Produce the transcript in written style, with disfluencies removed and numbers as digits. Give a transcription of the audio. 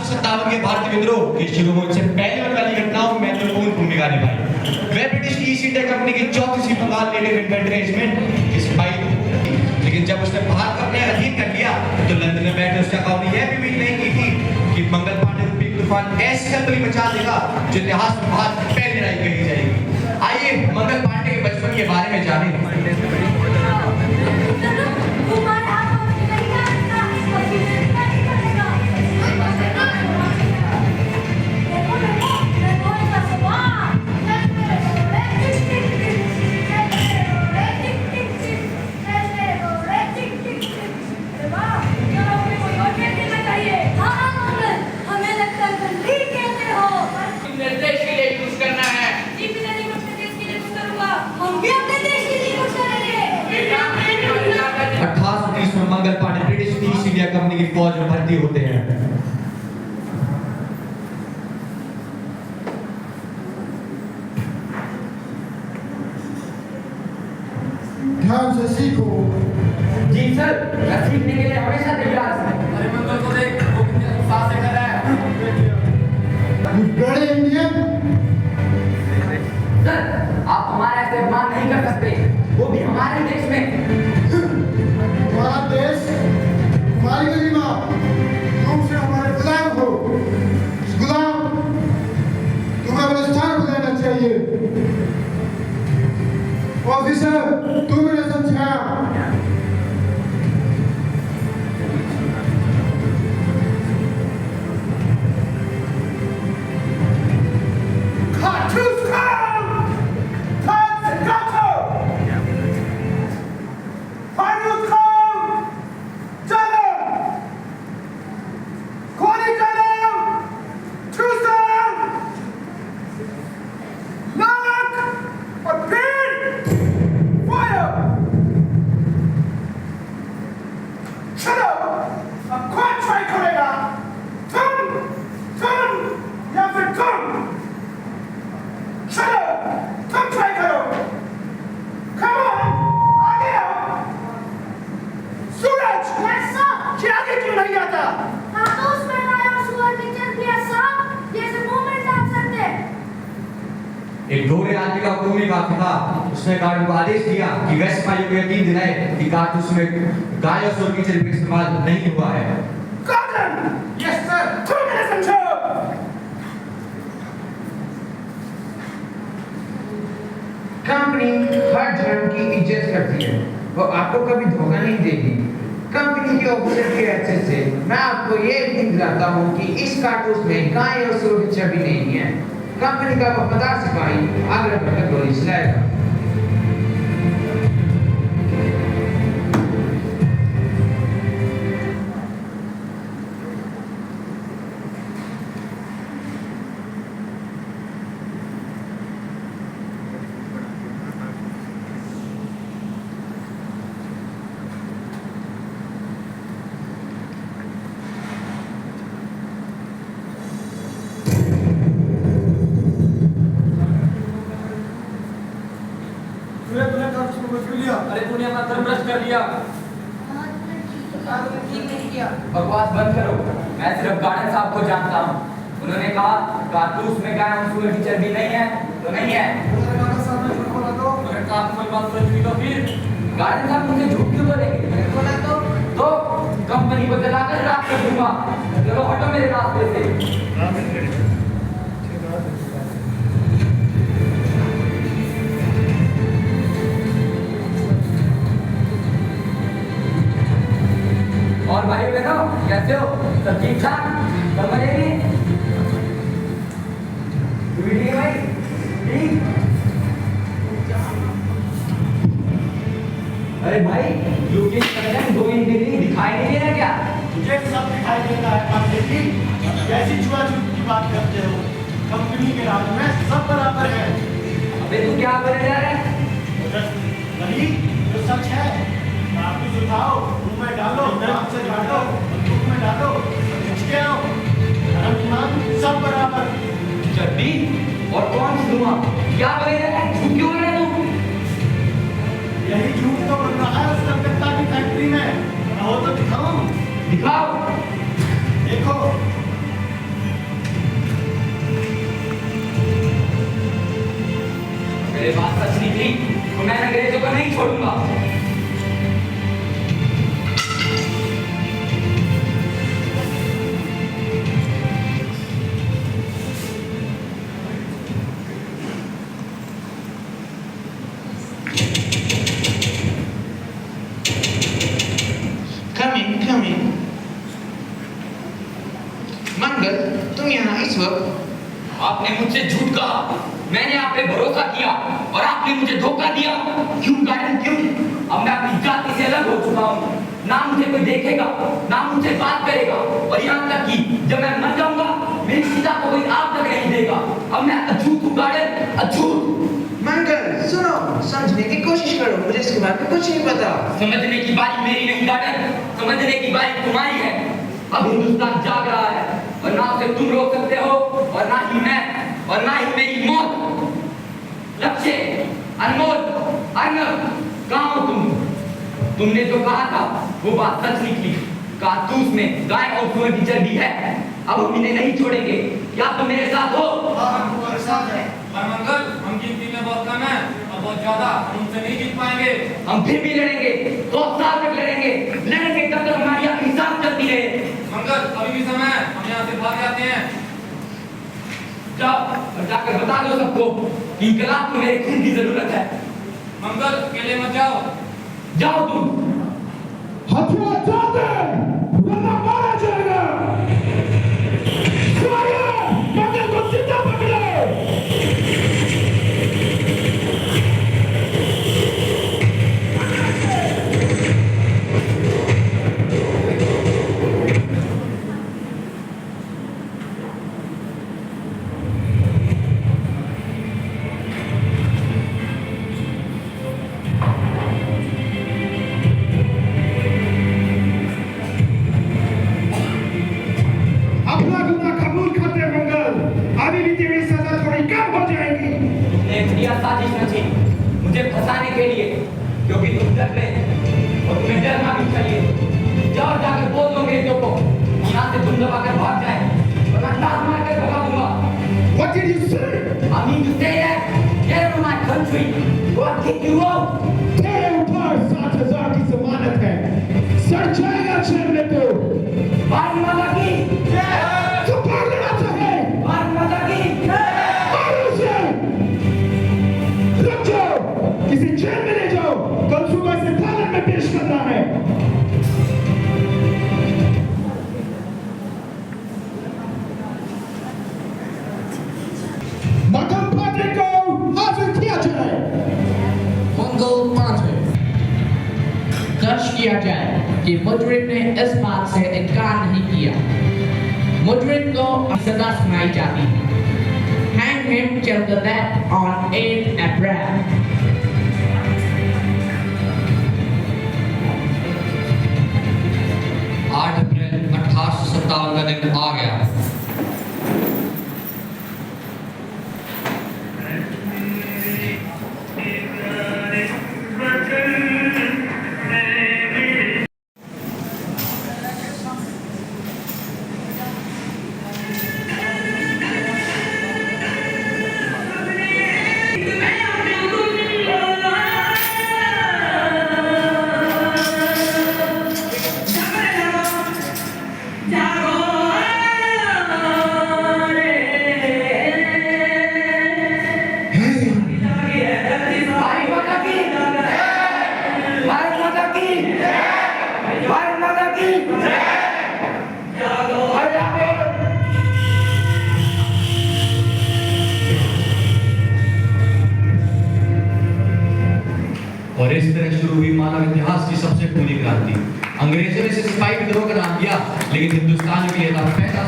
1957 के भारतीय विद्रोह के शुरू होने से पहले होने वाली घटनाओं में महत्वपूर्ण भूमिका निभाई। वह ब्रिटिश की ईस्ट इंडिया कंपनी की चौथी सी बंगाल नेटिव इन्फेंट्री रेजिमेंट की सिपाही थी। लेकिन जब उसने भारत को अपने अधीन कर लिया तो लंदन में बैठे उसका कौन यह भी उम्मीद नहीं की थी कि मंगल पांडे रूपी तूफान ऐसी खतरनाक मचा देगा जो इतिहास में भारत की पहली लड़ाई कही जाएगी। आइए मंगल पांडे के बचपन के बारे में जानें। Mangal Pandey British East India company की फौज में भर्ती होते हैं। ध्यान से सीखो। जी सर, मैं सीखने के लिए हमेशा तैयार हूं। अरे मंगल को देख, वो कितने उत्साह से कर रहा है। बड़े इंडियन सर, आप हमारा ऐसे अपमान नहीं कर सकते, वो भी हमारे देश में। हमारा देश, हमारी गरिमा, तुमसे हमारे गुलाम हो। गुलाम, तुम्हें अपने स्थान पर रहना चाहिए। ऑफिसर, तुमने समझाया। एक ढोरे आदमी का खूनी काफी था। उसने गार्ड को आदेश दिया कि वह सिपाहियों को यकीन दिलाए कि कारतूस में गाय और सूअर की चर्बी का इस्तेमाल नहीं हुआ है। यस सर, तुमने समझो। कंपनी हर धर्म की इज्जत करती है, वो आपको कभी धोखा नहीं देगी। कंपनी के ऑफिसर के हैसियत से मैं आपको ये यकीन दिलाता हूँ कि इस कारतूस में गाय और सूअर की चर्बी नहीं है। कंपनी का वफादार सिपाही आगरा पर गोली चलाएगा। अरे तूने अपना धर्म भ्रष्ट कर लिया। बकवास बंद करो। मैं सिर्फ गार्डन साहब को जानता हूँ। उन्होंने कहा कारतूस में गाय और सूअर की चर्बी नहीं है तो नहीं है। गार्डन साहब ने झूठ बोला तो फिर गार्डन साहब मुझे झूठ क्यों बोलेंगे? मैंने बोला तो कंपनी को जलाकर राख कर दूंगा। चलो हटो मेरे रास्ते से। और भाई बहनों कैसे हो? सब ठीक ठाक? सब मजे में? ठीक है भाई? ठीक? अरे भाई यूके कंटेंट 2 इंच दिखाई नहीं दे रहा क्या? मुझे सब दिखाई देता है आप देखिए कैसी छुआछूत की बात करते हो। कंपनी के राज में सब बराबर है। अबे तू क्या बोलने जा रहा है? नहीं जो सच है आप भी उठाओ, मुंह में डालो, नाक से काटो, बंदूक में डालो, खींचते आओ। धर्म सब बराबर। चड्डी और कौन सी धुआं? क्या बोल रहा है? झूठ क्यों बोल रहा है तू? यही झूठ तो बन रहा है उस कलकत्ता की फैक्ट्री में। हो तो दिखाओ। दिखाओ। देखो मंगल, तुम यहाँ इस वक्त? आपने मुझसे झूठ कहा, मैंने आप पे भरोसा किया और आपने मुझे धोखा दिया। क्यों गार्डन क्यों? अब मैं अपनी जाति से अलग हो चुका हूँ। ना मुझे कोई देखेगा, ना मुझसे बात करेगा, और यहाँ तक कि जब मैं मर जाऊंगा मेरी सीता को कोई आग तक नहीं देगा। अब मैं अछूत हूँ गार्डन, अछूत। मंगल सुनो, समझने की कोशिश करो, मुझे इसके बारे में कुछ नहीं पता। समझने की बारी मेरी नहीं गार्डन, समझने की बारी तुम्हारी है। अब हिंदुस्तान जाग रहा है और ना उसे तुम रोक सकते हो और ना ही मैं और ना ही मेरी मौत। लक्ष्य, अनमोल, अर्नब, कहाँ हो तुम? तुमने जो कहा था वो बात सच निकली। कारतूस में गाय और सुअर की चर्बी है। अब हम इन्हें नहीं छोड़ेंगे। क्या तुम मेरे साथ हो? हमारे साथ है। पर मंगल, हम गिनती में बहुत कम हैं और बहुत ज्यादा, हम उनसे नहीं जीत पाएंगे। हम फिर भी लड़ेंगे, 100 साल तक लड़ेंगे, लड़ेंगे तब तक हमारी अपनी सांस चलती रहे। मंगल, अभी भी समय है, हम यहाँ से भाग जाते हैं। जाओ और जाकर बता दो सबको कि इंकलाब को मेरे खून की जरूरत है। मंगल, अकेले मत जाओ। जाओ तुम। हथियार डाल दे, वरना मारा जाएगा। मंगल को जिंदा पकड़ो। अपना गुनाह कबूल कर दे मंगल, अभी भी तेरी सजा थोड़ी कम हो जाएगी। तुमने एक दिया साजिश रची मुझे फंसाने के लिए, क्योंकि तुम डर रहे और तुम्हें डरना भी चाहिए। जाओ जाकर बोल दो अंग्रेजों को यहाँ से तुम दबाकर भाग जाए और मैं लात मार कर भगा दूंगा। What did you say? I mean to say that get out of my country or I'll kick you out. तेरे ऊपर 7,000 की जमानत है, सड़ जाएगा जेल में तो। भारत माता की तू भाग लेना चाहे, भारत माता की मारो उसे। रुक जाओ, किसी जेल में ले जाओ, कल सुबह से थाने में पेश करना है। मक्खन पाटे को हाजिर किया जाए। मंगल पांडे दर्ज किया जाए कि मुजरिम ने इस बात से इनकार नहीं किया। मुजरिम को सजा सुनाई जाती है। Hang him till the death on 8 April. 8 अप्रैल 1857 का दिन आ गया। भारत माता की भारत माता की भारत माता की और इस तरह शुरू हुई मानव इतिहास की सबसे खूनी क्रांति। अंग्रेजों ने इसे सिपाही विद्रोह का नाम दिया, लेकिन हिंदुस्तान के लिए था पहला